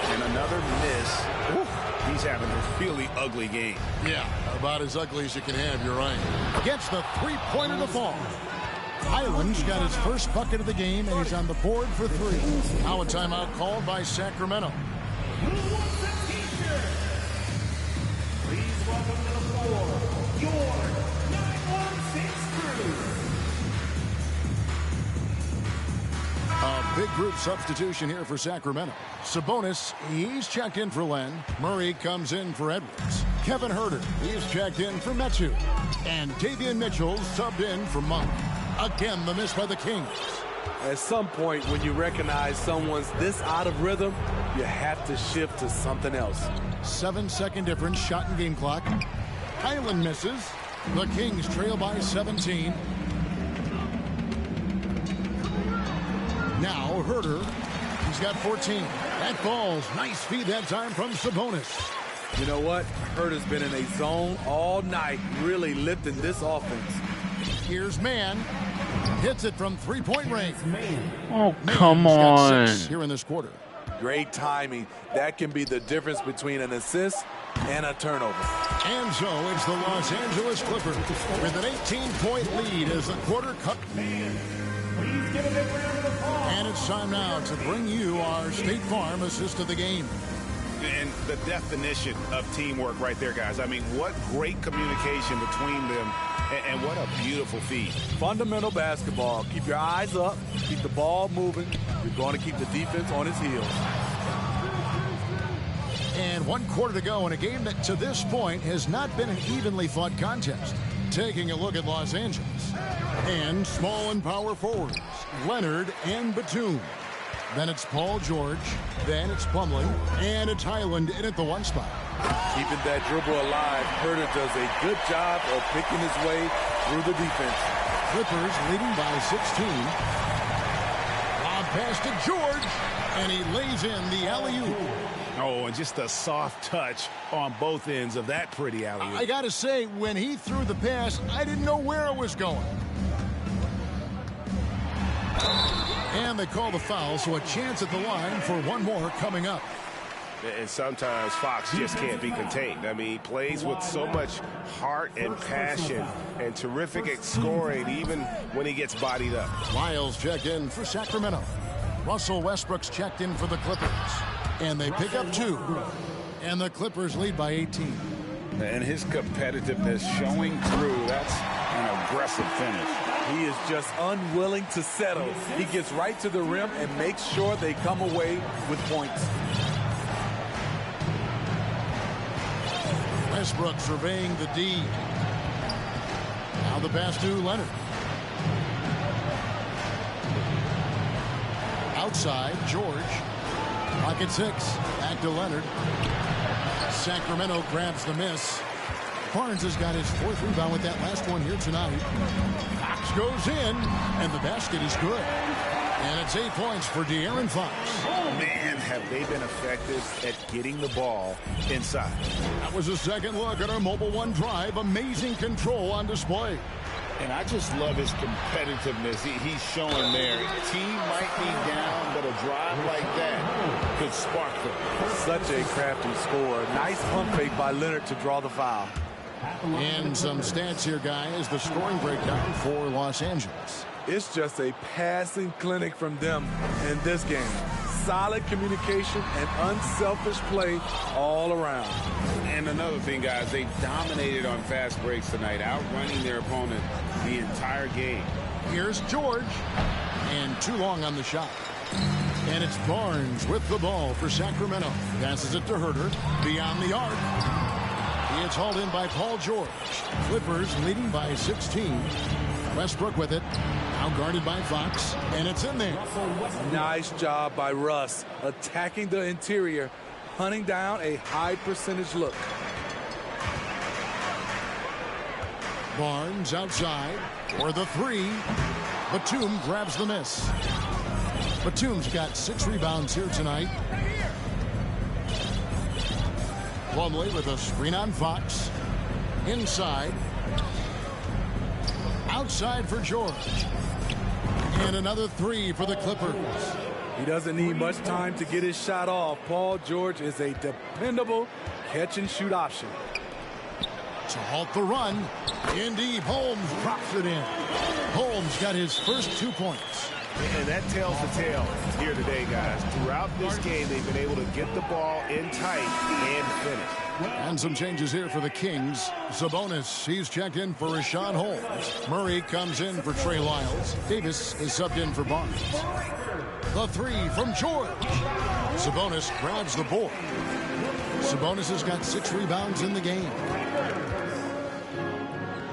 S11: And another miss. Ooh, he's having a really ugly game.
S8: Yeah, about as ugly as you can have, you're right. Gets the three-pointer to fall. Highland's got his first bucket of the game, and he's on the board for 3. Now a timeout called by Sacramento.
S5: Please welcome to the floor, your 916 crew.
S8: A big group substitution here for Sacramento. Sabonis, he's checked in for Len. Murray comes in for Edwards. Kevin Huerter, he's checked in for Metu. And Davion Mitchell subbed in for Monk. Again, the miss by the Kings.
S10: At some point, when you recognize someone's this out of rhythm, you have to shift to something else.
S8: 7-second difference, shot and game clock. Highland misses. The Kings trail by 17. Now Huerter, he's got 14. That falls. Nice feed that time from Sabonis.
S10: You know what? Huerter's been in a zone all night, really lifting this offense.
S8: Here's Mann. Hits it from three-point range.
S1: Oh, come on.
S8: Here in this quarter.
S10: Great timing. That can be the difference between an assist and a turnover.
S8: And so it's the Los Angeles Clippers with an 18-point lead as the quarter cut. And it's time now to bring you our State Farm assist of the game.
S11: And the definition of teamwork right there, guys. I mean, what great communication between them, and what a beautiful feed.
S10: Fundamental basketball. Keep your eyes up. Keep the ball moving. You're going to keep the defense on its heels.
S8: And 1 quarter to go in a game that to this point has not been an evenly fought contest. Taking a look at Los Angeles. And small and power forwards, Leonard and Batum. Then it's Paul George. Then it's Plumlee. And it's Highland in at the 1 spot.
S10: Keeping that dribble alive, Huerter does a good job of picking his way through the defense.
S8: Clippers leading by 16. Lob pass to George. And he lays in the alley-oop.
S11: Oh, and just a soft touch on both ends of that pretty alley-oop.
S8: I got to say, when he threw the pass, I didn't know where it was going. And they call the foul, so a chance at the line for one more coming up.
S11: And sometimes Fox just can't be contained. I mean, he plays with so much heart and passion and terrific at scoring, even when he gets bodied up.
S8: Lyles checked in for Sacramento. Russell Westbrook's checked in for the Clippers. And they pick up 2. And the Clippers lead by 18.
S11: And his competitiveness showing through. That's an aggressive finish.
S10: He is just unwilling to settle. He gets right to the rim and makes sure they come away with points.
S8: Westbrook surveying the D. Now the pass to Leonard. Outside, George. Pocket 6. Back to Leonard. Sacramento grabs the miss. Barnes has got his 4th rebound with that last one here tonight. Fox goes in, and the basket is good. And it's 8 points for De'Aaron Fox.
S11: Man, have they been effective at getting the ball inside.
S8: That was a second look at our Mobile One drive. Amazing control on display.
S11: And I just love his competitiveness. He's showing there. Team might be down, but a drive like that could spark them.
S10: Such a crafty score. Nice pump fake by Leonard to draw the foul.
S8: And some stats here, guys. The scoring breakdown for Los Angeles.
S10: It's just a passing clinic from them in this game. Solid communication and unselfish play all around.
S11: And another thing, guys, they dominated on fast breaks tonight, outrunning their opponent the entire game.
S8: Here's George. And too long on the shot. And it's Barnes with the ball for Sacramento. Passes it to Huerter. Beyond the arc. It's hauled in by Paul George. Clippers leading by 16. Westbrook with it. Now guarded by Fox. And it's in there.
S10: Nice job by Russ attacking the interior hunting down a high percentage look.
S8: Barnes outside for the three. Batum grabs the miss. Batum's got 6 rebounds here tonight. Plumlee with a screen on Fox. Inside. Outside for George. And another 3 for the Clippers.
S10: He doesn't need much time to get his shot off. Paul George is a dependable catch-and-shoot option.
S8: To halt the run, in deep, Holmes drops it in. Holmes got his first 2 points.
S11: And that tells the tale here today, guys. Throughout this game, they've been able to get the ball in tight and finish.
S8: And some changes here for the Kings. Sabonis, he's checked in for Rashawn Holmes. Murray comes in for Trey Lyles. Davis is subbed in for Barnes. The 3 from George. Sabonis grabs the board. Sabonis has got 6 rebounds in the game.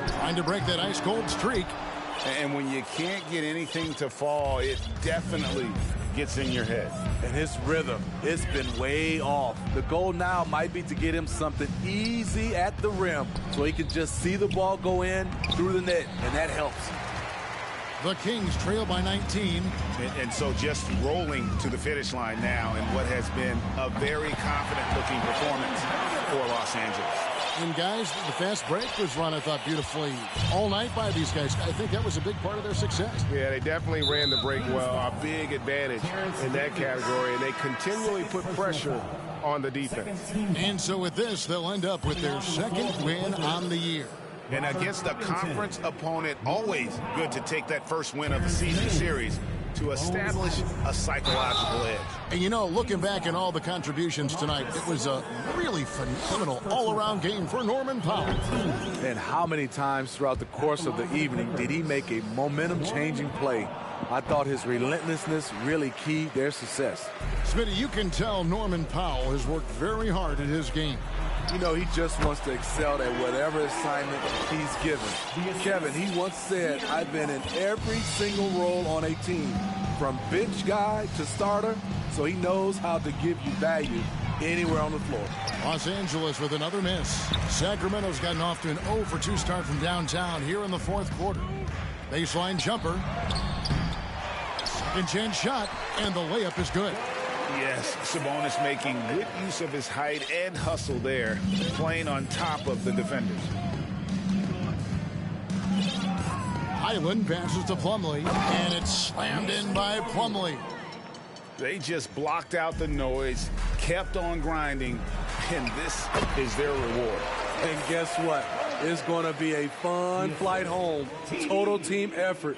S8: Trying to break that ice-cold streak.
S11: And when you can't get anything to fall, it definitely gets in your head.
S10: And his rhythm, it's been way off. The goal now might be to get him something easy at the rim so he can just see the ball go in through the net, and that helps.
S8: The Kings trail by 19.
S11: And so just rolling to the finish line now in what has been a very confident-looking performance for Los Angeles.
S8: And guys, the fast break was run, I thought, beautifully all night by these guys. I think that was a big part of their success.
S11: Yeah, they definitely ran the break well. A big advantage in that category. And they continually put pressure on the defense.
S8: And so with this, they'll end up with their 2nd win on the year.
S11: And against a conference opponent, always good to take that first win of the season series to establish a psychological edge.
S8: And you know, looking back at all the contributions tonight, it was a really phenomenal all-around game for Norman Powell.
S10: And how many times throughout the course of the evening did he make a momentum-changing play? I thought his relentlessness really keyed their success.
S8: Smitty, you can tell Norman Powell has worked very hard at his game.
S10: You know, he just wants to excel at whatever assignment he's given. Kevin, he once said, I've been in every single role on a team, from bench guy to starter, so he knows how to give you value anywhere on the floor.
S8: Los Angeles with another miss. Sacramento's gotten off to an 0 for 2 start from downtown here in the 4th quarter. Baseline jumper. Second chance shot, and the layup is good.
S11: Yes, Sabonis making good use of his height and hustle there, playing on top of the defenders.
S8: Highland passes to Plumlee, and it's slammed in by Plumlee.
S11: They just blocked out the noise, kept on grinding, and this is their reward.
S10: And guess what? It's going to be a fun flight home. Total team effort.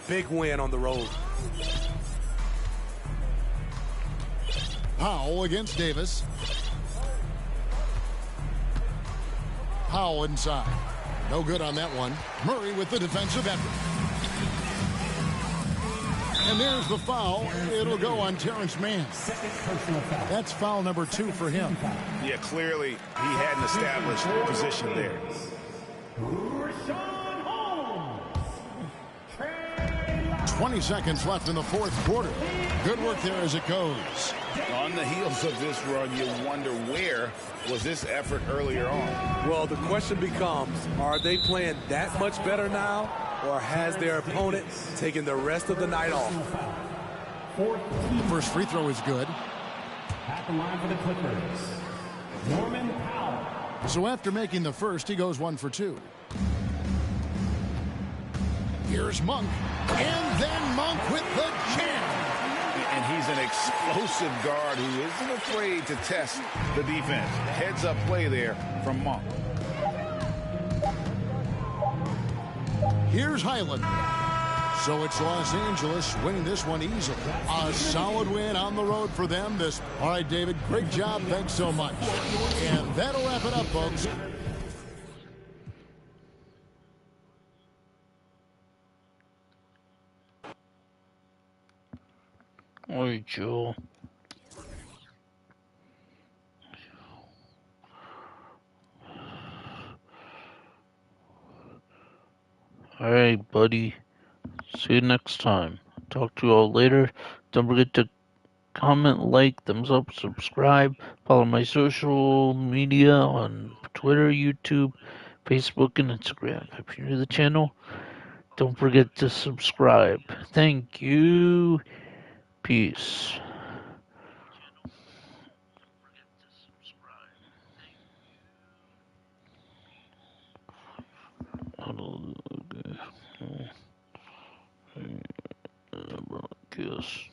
S10: Big win on the road.
S8: Powell against Davis. Powell inside. No good on that one. Murray with the defensive effort. And there's the foul. It'll go on Terrence Mann. That's foul number 2 for him.
S11: Yeah, clearly he hadn't established a position there.
S8: 20 seconds left in the 4th quarter. Good work there as it goes.
S11: On the heels of this run, you wonder where was this effort earlier on?
S10: Well, the question becomes, are they playing that much better now, or has their opponent taken the rest of the night off?
S8: The first free throw is good.
S5: At the line for the Clippers, Norman Powell.
S8: So after making the first, he goes 1 for 2. Here's Monk. And then Monk with the jam.
S11: And he's an explosive guard who isn't afraid to test the defense. Heads up play there from Monk.
S8: Here's Highland. So it's Los Angeles winning this one easily. A solid win on the road for them. All right, David, great job. Thanks so much. And that'll wrap it up, folks.
S1: Oi, Joel. Alright, buddy. See you next time. Talk to you all later. Don't forget to comment, like, thumbs up, subscribe. Follow my social media on Twitter, YouTube, Facebook, and Instagram. If you're new to the channel, don't forget to subscribe. Thank you. Peace. Broadcast.